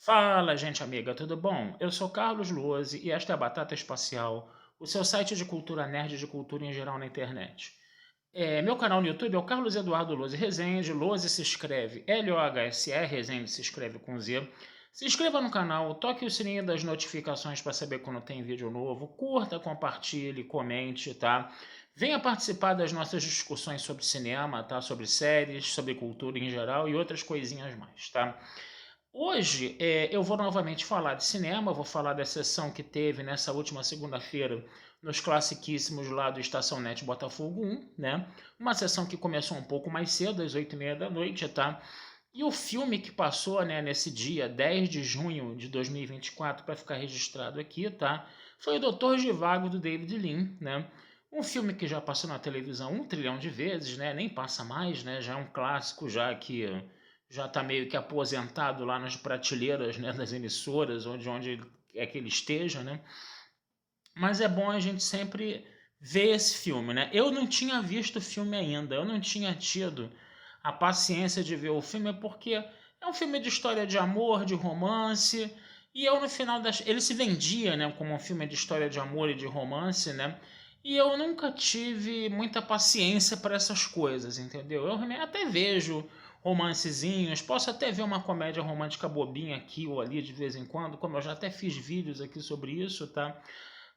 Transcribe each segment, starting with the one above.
Fala, gente amiga, tudo bom? Eu sou Carlos Luozi e esta é a Batata Espacial, o seu site de cultura nerd e de cultura em geral na internet. Meu canal no YouTube é o Carlos Eduardo Luozi Rezende. Luozi se escreve L-O-H-S-E, Rezende se escreve com Z. Se inscreva no canal, toque o sininho das notificações para saber quando tem vídeo novo, curta, compartilhe, comente, tá? Venha participar das nossas discussões sobre cinema, tá? Sobre séries, sobre cultura em geral e outras coisinhas mais, tá? Hoje eu vou novamente falar de cinema, vou falar da sessão que teve nessa última segunda-feira nos classiquíssimos lá do Estação Net Botafogo 1, né? Uma sessão que começou um pouco mais cedo, às 8h30 da noite, tá? E o filme que passou, né, nesse dia 10 de junho de 2024, para ficar registrado aqui, tá? Foi o Doutor Zhivago, do David Lean, né? Um filme que já passou na televisão 1 trilhão de vezes, né? Nem passa mais, né? Já é um clássico, já que já está meio que aposentado lá nas prateleiras, né, das emissoras, onde é que ele esteja, né? Mas é bom a gente sempre ver esse filme, né? Eu não tinha visto o filme ainda, eu não tinha tido a paciência de ver o filme, porque é um filme de história de amor, de romance, e eu no final das... Ele se vendia, né, como um filme de história de amor e de romance, né? E eu nunca tive muita paciência para essas coisas, entendeu? Eu até vejo romancezinhos, posso até ver uma comédia romântica bobinha aqui ou ali de vez em quando, como eu já até fiz vídeos aqui sobre isso, tá?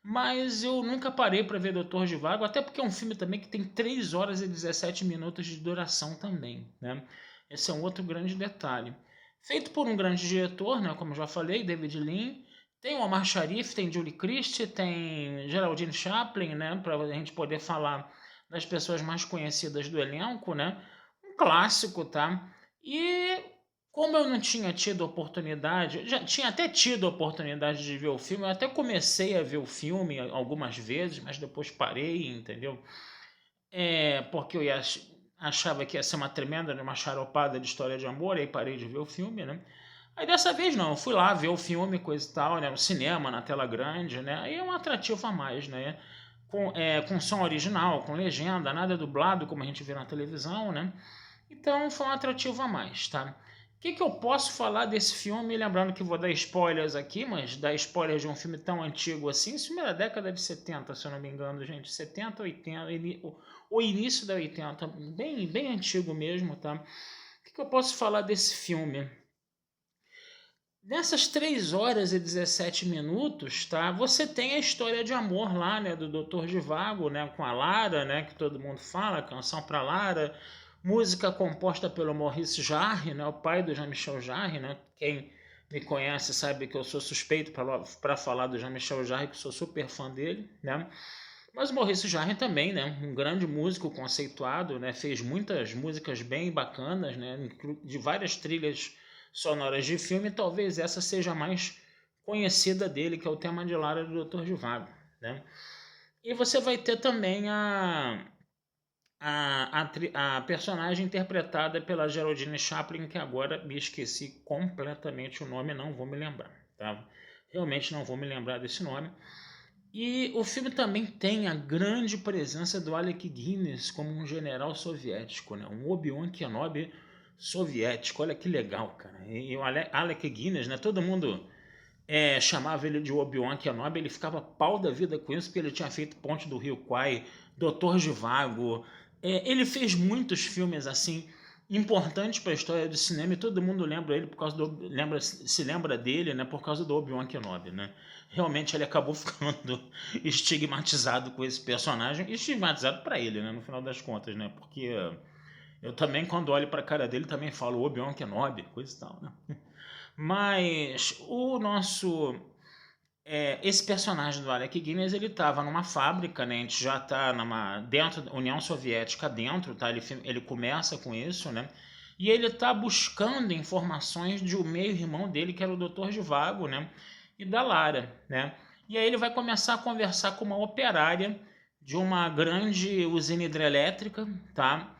Mas eu nunca parei para ver Doutor Zhivago, até porque é um filme também que tem 3 horas e 17 minutos de duração também, né? Esse é um outro grande detalhe. Feito por um grande diretor, né, como eu já falei, David Lean. Tem o Omar Sharif, tem Julie Christie, tem Geraldine Chaplin, né, para a gente poder falar das pessoas mais conhecidas do elenco, né? Um clássico, tá? E como eu não tinha tido oportunidade, já tinha até tido oportunidade de ver o filme, eu até comecei a ver o filme algumas vezes, mas depois parei, entendeu? Porque achava que ia ser uma tremenda, uma charopada de história de amor, aí parei de ver o filme, né? Aí dessa vez não, eu fui lá ver o filme, coisa e tal, né? No cinema, na tela grande, né? Aí é um atrativo a mais, né? Com som original, com legenda, nada dublado como a gente vê na televisão, né? Então foi um atrativo a mais, tá? O que eu posso falar desse filme? Lembrando que vou dar spoilers aqui, mas dar spoilers de um filme tão antigo assim. Esse filme é da década de 70, se eu não me engano, gente. 70, 80, o início da 80, bem, bem antigo mesmo, tá? O que eu posso falar desse filme? Nessas 3 horas e 17 minutos, tá? Você tem a história de amor lá, né, do Dr. Zhivago, né, com a Lara, né, que todo mundo fala, canção para Lara, música composta pelo Maurice Jarre, né, o pai do Jean-Michel Jarre, né? Quem me conhece sabe que eu sou suspeito para falar do Jean-Michel Jarre, que sou super fã dele, né? Mas o Maurice Jarre também, né, um grande músico conceituado, né, fez muitas músicas bem bacanas, né, de várias trilhas sonoras de filme. Talvez essa seja a mais conhecida dele, que é o tema de Lara do Dr. Zhivago, né? E você vai ter também a personagem interpretada pela Geraldine Chaplin, que agora me esqueci completamente o nome, não vou me lembrar, tá? Realmente não vou me lembrar desse nome. E o filme também tem a grande presença do Alec Guinness como um general soviético, né? Um Obi-Wan Kenobi soviético. Olha que legal, cara. E o Alec Guinness, né? Todo mundo chamava ele de Obi-Wan Kenobi, ele ficava pau da vida com isso, porque ele tinha feito Ponte do Rio Kwai, Doutor Zhivago. Ele fez muitos filmes assim importantes para a história do cinema e todo mundo lembra ele por causa se lembra dele, né, por causa do Obi-Wan Kenobi, né? Realmente ele acabou ficando estigmatizado com esse personagem, e estigmatizado para ele, né, no final das contas, né? Porque eu também, quando olho para a cara dele, também falo Obi-Wan Kenobi, coisa e tal, né? Mas o nosso esse personagem do Alec Guinness, ele estava numa fábrica, né? A gente já está dentro da União Soviética dentro, tá? Ele começa com isso, né? E ele está buscando informações de um meio-irmão dele, que era o Dr. Zhivago, né? E da Lara, né? E aí ele vai começar a conversar com uma operária de uma grande usina hidrelétrica, tá?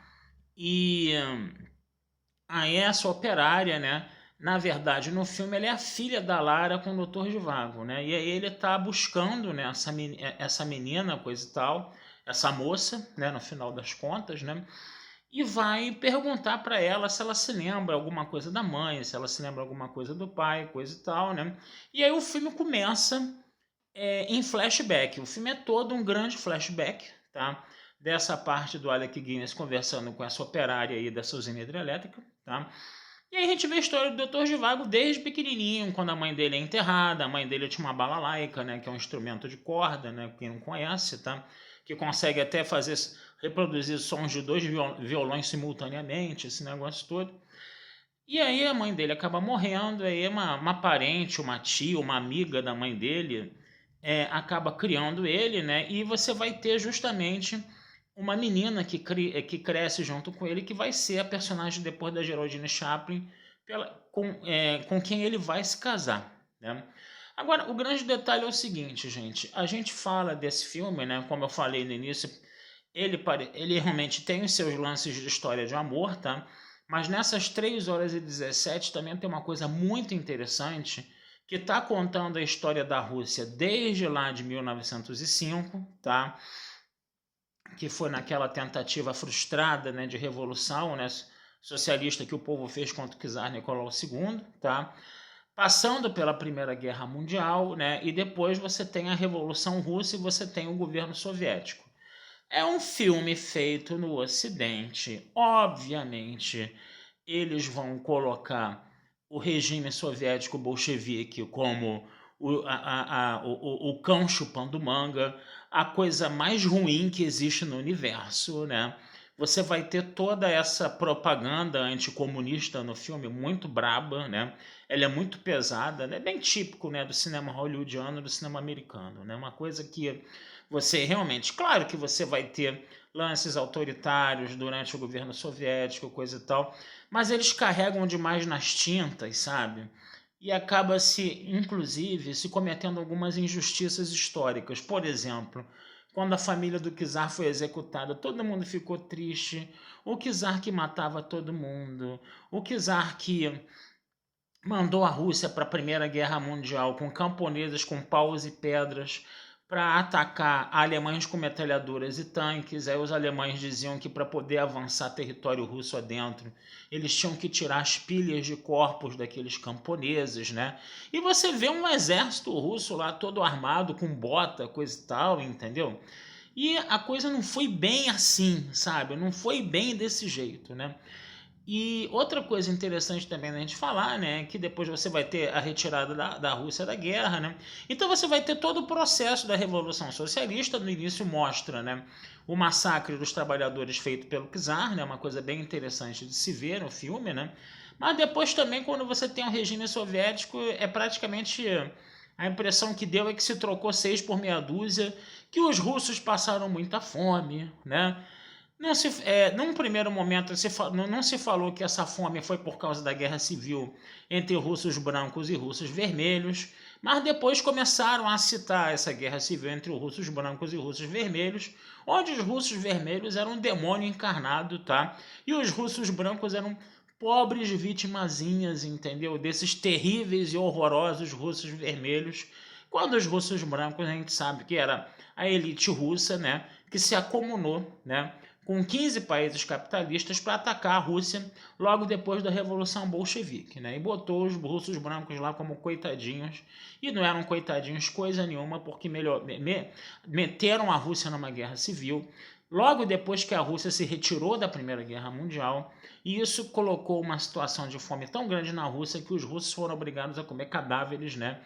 E aí essa operária, né? Na verdade, no filme, ela é a filha da Lara com o Dr. Zhivago, né? E aí ele tá buscando, né, essa menina, coisa e tal, essa moça, né, no final das contas, né? e vai perguntar para ela se ela se lembra alguma coisa da mãe, se ela se lembra alguma coisa do pai, coisa e tal, né? E aí o filme começa em flashback. O filme é todo um grande flashback, tá? Dessa parte do Alec Guinness conversando com essa operária aí dessa usina hidrelétrica, tá? E aí a gente vê a história do Dr. Zhivago desde pequenininho, quando a mãe dele é enterrada. A mãe dele tinha uma balalaica, né, que é um instrumento de corda, né, quem não conhece, tá? Que consegue até reproduzir sons de dois violões simultaneamente, esse negócio todo. E aí a mãe dele acaba morrendo, aí uma parente, uma tia, uma amiga da mãe dele acaba criando ele, né? E você vai ter justamente uma menina que cresce junto com ele, que vai ser a personagem depois da Geraldine Chaplin, com quem ele vai se casar, né? Agora, o grande detalhe é o seguinte, gente. A gente fala desse filme, né? Como eu falei no início, ele realmente tem os seus lances de história de amor, tá? Mas nessas 3 horas e 17 também tem uma coisa muito interessante que está contando a história da Rússia desde lá de 1905, tá? Que foi naquela tentativa frustrada, né, de revolução, né, socialista que o povo fez contra o czar Nicolau II, tá? Passando pela Primeira Guerra Mundial, né, e depois você tem a Revolução Russa e você tem o governo soviético. É um filme feito no Ocidente. Obviamente, eles vão colocar o regime soviético bolchevique como o cão chupando manga, a coisa mais ruim que existe no universo, né? Você vai ter toda essa propaganda anticomunista no filme, muito braba, né? Ela é muito pesada, né? Bem típico, né, do cinema hollywoodiano, do cinema americano, né? Uma coisa que você realmente, claro que você vai ter lances autoritários durante o governo soviético, coisa e tal, mas eles carregam demais nas tintas, sabe? E acaba inclusive, se cometendo algumas injustiças históricas. Por exemplo, quando a família do czar foi executada, todo mundo ficou triste. O czar que matava todo mundo, o czar que mandou a Rússia para a Primeira Guerra Mundial com camponeses com paus e pedras para atacar alemães com metralhadoras e tanques. Aí os alemães diziam que para poder avançar território russo adentro, eles tinham que tirar as pilhas de corpos daqueles camponeses, né? E você vê um exército russo lá todo armado com bota, coisa e tal, entendeu? E a coisa não foi bem assim, sabe? Não foi bem desse jeito, né? E outra coisa interessante também da gente falar, né, que depois você vai ter a retirada da Rússia da guerra, né? Então você vai ter todo o processo da Revolução Socialista. No início mostra, né, o massacre dos trabalhadores feito pelo czar, né, uma coisa bem interessante de se ver no filme, né? Mas depois também, quando você tem o regime soviético, é praticamente a impressão que deu é que se trocou 6 por meia dúzia, que os russos passaram muita fome, né? Num primeiro momento, não se falou que essa fome foi por causa da guerra civil entre russos brancos e russos vermelhos, mas depois começaram a citar essa guerra civil entre os russos brancos e russos vermelhos, onde os russos vermelhos eram um demônio encarnado, tá? E os russos brancos eram pobres vitimazinhas, entendeu? Desses terríveis e horrorosos russos vermelhos, quando os russos brancos a gente sabe que era a elite russa, né? Que se acomunou, né, com 15 países capitalistas para atacar a Rússia logo depois da Revolução Bolchevique, né? E botou os russos brancos lá como coitadinhos, e não eram coitadinhos coisa nenhuma, porque meteram a Rússia numa guerra civil logo depois que a Rússia se retirou da Primeira Guerra Mundial, e isso colocou uma situação de fome tão grande na Rússia que os russos foram obrigados a comer cadáveres, né?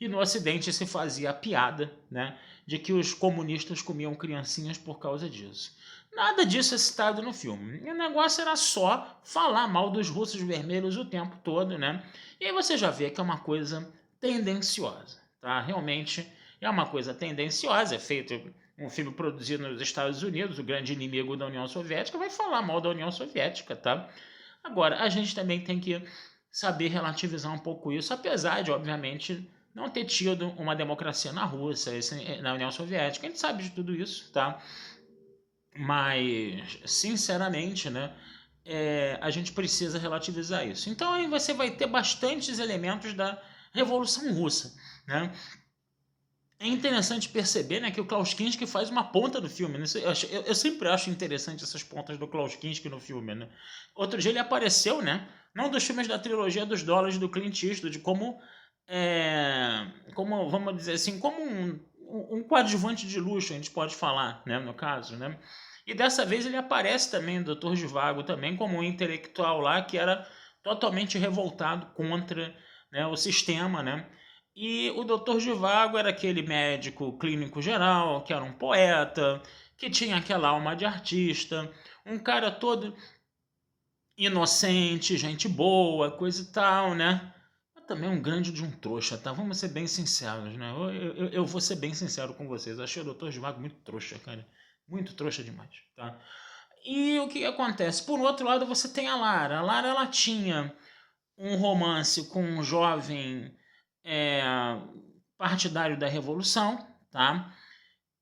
E no Ocidente se fazia a piada, né, de que os comunistas comiam criancinhas por causa disso. Nada disso é citado no filme. O negócio era só falar mal dos russos vermelhos o tempo todo, né? E aí você já vê que é uma coisa tendenciosa, tá? Realmente é uma coisa tendenciosa. É feito um filme produzido nos Estados Unidos, o grande inimigo da União Soviética, vai falar mal da União Soviética, tá? Agora, a gente também tem que saber relativizar um pouco isso, apesar de, obviamente, não ter tido uma democracia na Rússia, na União Soviética. A gente sabe de tudo isso, tá? Mas, sinceramente, né, a gente precisa relativizar isso. Então aí você vai ter bastantes elementos da Revolução Russa, né? é interessante perceber, né, que o Klaus Kinski faz uma ponta do filme, né? Eu sempre acho interessante essas pontas do Klaus Kinski no filme, né? Outro dia ele apareceu, né, num dos filmes da trilogia dos dólares do Clint Eastwood, como vamos dizer assim, como um coadjuvante de luxo, a gente pode falar, né, no caso, né? E dessa vez ele aparece também, o Dr. Zhivago, também como um intelectual lá que era totalmente revoltado contra, né, o sistema, né? E o Dr. Zhivago era aquele médico clínico geral, que era um poeta, que tinha aquela alma de artista, um cara todo inocente, gente boa, coisa e tal, né? Mas também um grande de um trouxa, tá? Vamos ser bem sinceros, né? Eu vou ser bem sincero com vocês. Achei o Dr. Zhivago muito trouxa, cara. Muito trouxa demais, tá? E o que acontece? Por outro lado, você tem a Lara. A Lara, ela tinha um romance com um jovem é, partidário da Revolução, tá?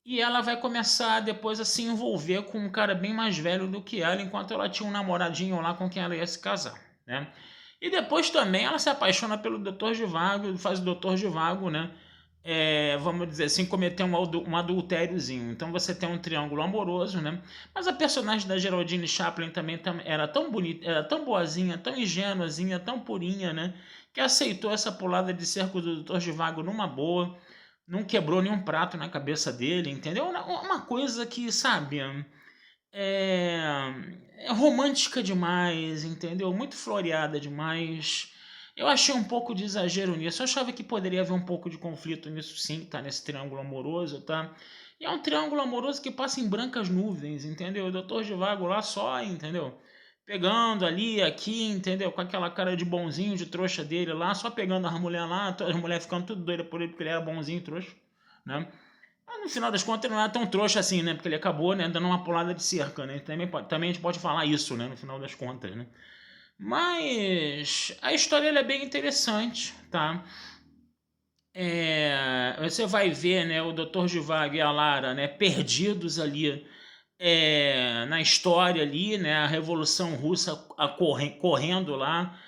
E ela vai começar depois a se envolver com um cara bem mais velho do que ela, enquanto ela tinha um namoradinho lá com quem ela ia se casar, né? E depois também ela se apaixona pelo Dr. Zhivago, faz o Dr. Zhivago, né? Vamos dizer assim, cometer um adultériozinho. Então você tem um triângulo amoroso, né? Mas a personagem da Geraldine Chaplin também era tão bonita, era tão boazinha, tão ingênuazinha, tão purinha, né? Que aceitou essa pulada de cerco do Dr. Zhivago numa boa, não quebrou nenhum prato na cabeça dele, entendeu? Uma coisa que, sabe, é, é romântica demais, entendeu? Muito floreada demais. Eu achei um pouco de exagero nisso. Eu achava que poderia haver um pouco de conflito nisso, sim, tá? Nesse triângulo amoroso, tá? E é um triângulo amoroso que passa em brancas nuvens, entendeu? O Dr. Zhivago lá só, entendeu? Pegando ali, aqui, entendeu? Com aquela cara de bonzinho, de trouxa dele lá, só pegando as mulheres lá, as mulheres ficando tudo doidas por ele, porque ele era bonzinho, trouxa, né? Mas no final das contas ele não era tão trouxa assim, né? Porque ele acabou, né, dando uma pulada de cerca, né? Também a gente pode falar isso, né? No final das contas, né? Mas a história ela é bem interessante, tá? Você vai ver, né, o Dr. Zhivago e a Lara, né, perdidos ali na história ali, né, a Revolução Russa correndo lá,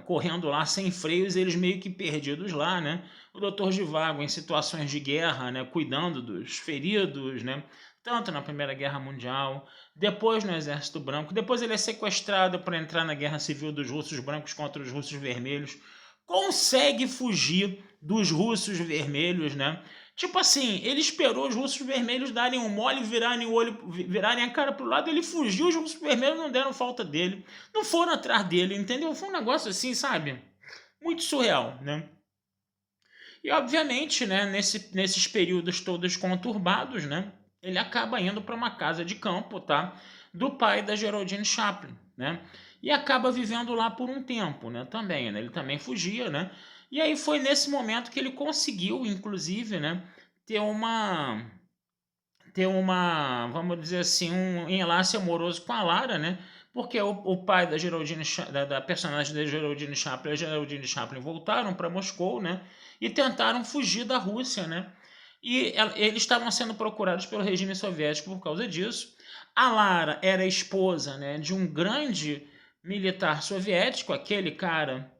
correndo lá sem freios, eles meio que perdidos lá, né? O Dr. Zhivago em situações de guerra, né, cuidando dos feridos, né? Tanto na Primeira Guerra Mundial, depois no Exército Branco, depois ele é sequestrado para entrar na Guerra Civil dos russos brancos contra os russos vermelhos, consegue fugir dos russos vermelhos, né? Tipo assim, ele esperou os russos vermelhos darem um mole, virarem a cara pro lado, ele fugiu, os russos vermelhos não deram falta dele, não foram atrás dele, entendeu? Foi um negócio assim, sabe? Muito surreal, né? E obviamente, né, nesses períodos todos conturbados, né, ele acaba indo para uma casa de campo, tá? Do pai da Geraldine Chaplin, né? E acaba vivendo lá por um tempo, né? Também, né? Ele também fugia, né? E aí foi nesse momento que ele conseguiu, inclusive, né, ter uma vamos dizer assim, um enlace amoroso com a Lara, né? Porque o pai da Geraldine, da personagem da Geraldine Chaplin e a Geraldine Chaplin voltaram para Moscou, né? E tentaram fugir da Rússia, né? E eles estavam sendo procurados pelo regime soviético por causa disso. A Lara era esposa, né, de um grande militar soviético, aquele cara,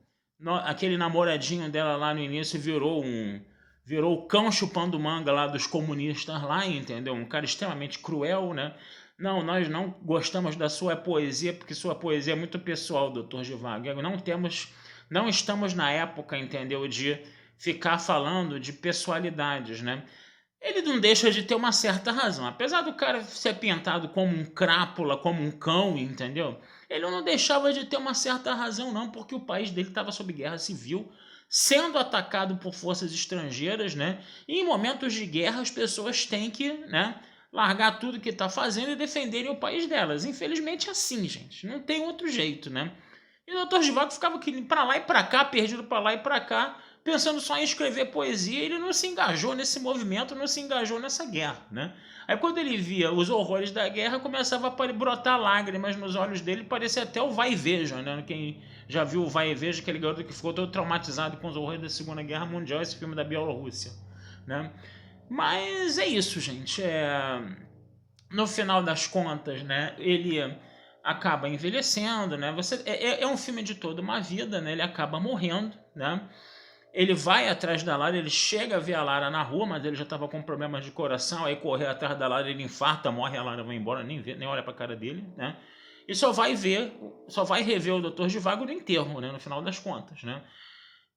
aquele namoradinho dela lá no início virou o cão chupando manga lá dos comunistas lá, entendeu? Um cara extremamente cruel, né? Não, nós não gostamos da sua poesia, porque sua poesia é muito pessoal, Dr. Zhivago. Não estamos na época, entendeu, de ficar falando de pessoalidades, né? Ele não deixa de ter uma certa razão. Apesar do cara ser pintado como um crápula, como um cão, entendeu? Ele não deixava de ter uma certa razão, não, porque o país dele estava sob guerra civil, sendo atacado por forças estrangeiras, né? E em momentos de guerra as pessoas têm que, né, largar tudo que está fazendo e defenderem o país delas. Infelizmente é assim, gente. Não tem outro jeito, né? E o Dr. Zhivago ficava para lá e para cá, perdido para lá e para cá, pensando só em escrever poesia. Ele não se engajou nesse movimento, não se engajou nessa guerra, né? Aí quando ele via os horrores da guerra, começava a brotar lágrimas nos olhos dele, parecia até o Vai e Veja, né? Quem já viu o Vai e Veja, aquele garoto que ficou todo traumatizado com os horrores da Segunda Guerra Mundial, esse filme da Bielorrússia, né? Mas é isso, gente. No final das contas, né, ele acaba envelhecendo, né? É um filme de toda uma vida, né? Ele acaba morrendo, né? Ele vai atrás da Lara, ele chega a ver a Lara na rua, mas ele já estava com problemas de coração, aí correu atrás da Lara, ele infarta, morre, a Lara vai embora, nem vê, nem olha pra cara dele, né? E só vai rever o Dr. Zhivago no enterro, né? No final das contas, né?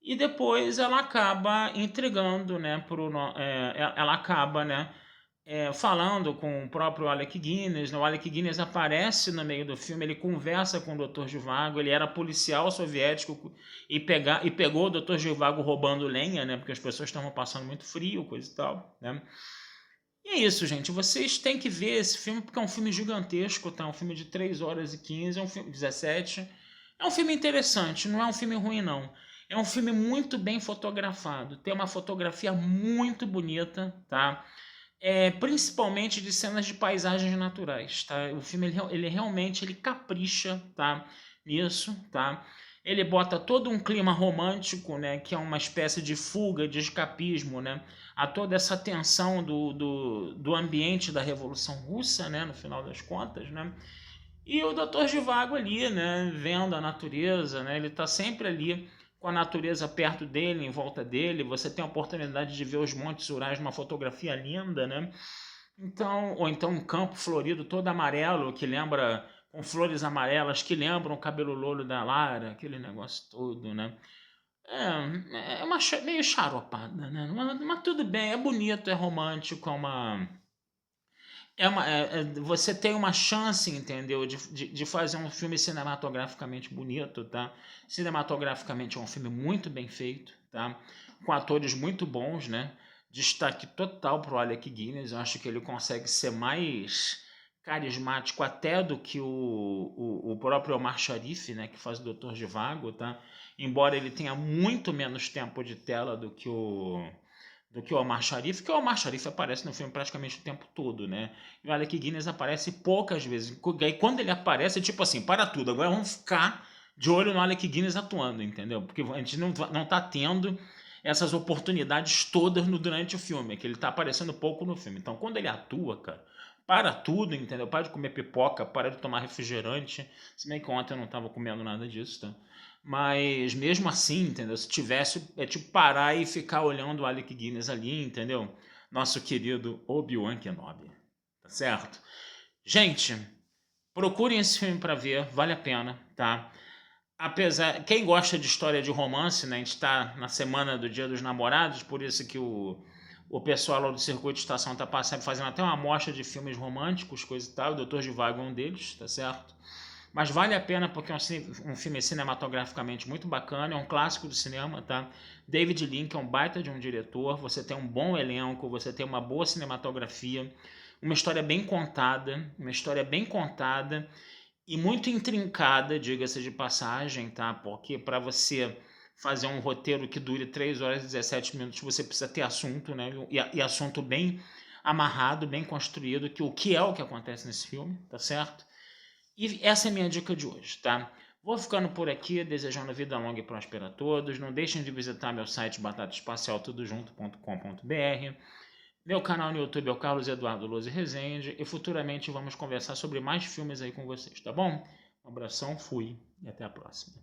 E depois ela acaba entregando, né? Ela acaba, né? Falando com o próprio Alec Guinness. O Alec Guinness aparece no meio do filme, ele conversa com o Dr. Zhivago, ele era policial soviético e pegou o Dr. Zhivago roubando lenha, né? Porque as pessoas estavam passando muito frio, coisa e tal, né? E é isso, gente. Vocês têm que ver esse filme porque é um filme gigantesco, tá? Um filme de 3 horas e 15, é um filme 17. É um filme interessante, não é um filme ruim, não. É um filme muito bem fotografado. Tem uma fotografia muito bonita, tá? Principalmente de cenas de paisagens naturais, tá? O filme ele realmente ele capricha, tá? Nisso, tá? Ele bota todo um clima romântico, né? Que é uma espécie de fuga, de escapismo, né? A toda essa tensão do ambiente da Revolução Russa, né? No final das contas, né? E o Dr. Zhivago ali, né? Vendo a natureza, né? Ele tá sempre ali com a natureza perto dele, em volta dele. Você tem a oportunidade de ver os Montes Urais numa fotografia linda, né? Então, ou então um campo florido todo amarelo, que lembra, com flores amarelas, que lembram o cabelo louro da Lara, aquele negócio todo, né? Meio charopada, né? Mas tudo bem, é bonito, é romântico, você tem uma chance, entendeu, de fazer um filme cinematograficamente bonito, tá? Cinematograficamente é um filme muito bem feito, tá? Com atores muito bons, né? Destaque total pro Alec Guinness. Eu acho que ele consegue ser mais carismático até do que o próprio Omar Sharif, né? Que faz o Dr. Zhivago, tá? Embora ele tenha muito menos tempo de tela do que o Omar Sharif, que o Omar Sharif aparece no filme praticamente o tempo todo, né? E o Alec Guinness aparece poucas vezes. E quando ele aparece, é tipo assim, para tudo, agora vamos ficar de olho no Alec Guinness atuando, entendeu? Porque a gente não tá tendo essas oportunidades todas durante o filme, que ele tá aparecendo pouco no filme. Então, quando ele atua, cara, para tudo, entendeu? Para de comer pipoca, para de tomar refrigerante. Se bem que ontem eu não tava comendo nada disso, tá? Mas mesmo assim, entendeu? Se tivesse, é tipo parar e ficar olhando o Alec Guinness ali, entendeu? Nosso querido Obi-Wan Kenobi. Tá certo? Gente, procurem esse filme pra ver, vale a pena, tá? Quem gosta de história de romance, né? A gente tá na semana do Dia dos Namorados, por isso que o pessoal lá do Circuito de Estação tá fazendo até uma amostra de filmes românticos, coisa e tal. O Dr. Zhivago é um deles, tá certo? Mas vale a pena porque é um filme cinematograficamente muito bacana, é um clássico do cinema, tá? David Lynch é um baita de um diretor, você tem um bom elenco, você tem uma boa cinematografia, uma história bem contada e muito intrincada, diga-se de passagem, tá? Porque para você fazer um roteiro que dure 3 horas e 17 minutos, você precisa ter assunto, né? E assunto bem amarrado, bem construído, o que é o que acontece nesse filme, tá certo? E essa é a minha dica de hoje, tá? Vou ficando por aqui, desejando vida longa e próspera a todos. Não deixem de visitar meu site batataespacialtudojunto.com.br. Meu canal no YouTube é o Carlos Eduardo Lose Rezende. E futuramente vamos conversar sobre mais filmes aí com vocês, tá bom? Um abração, fui e até a próxima.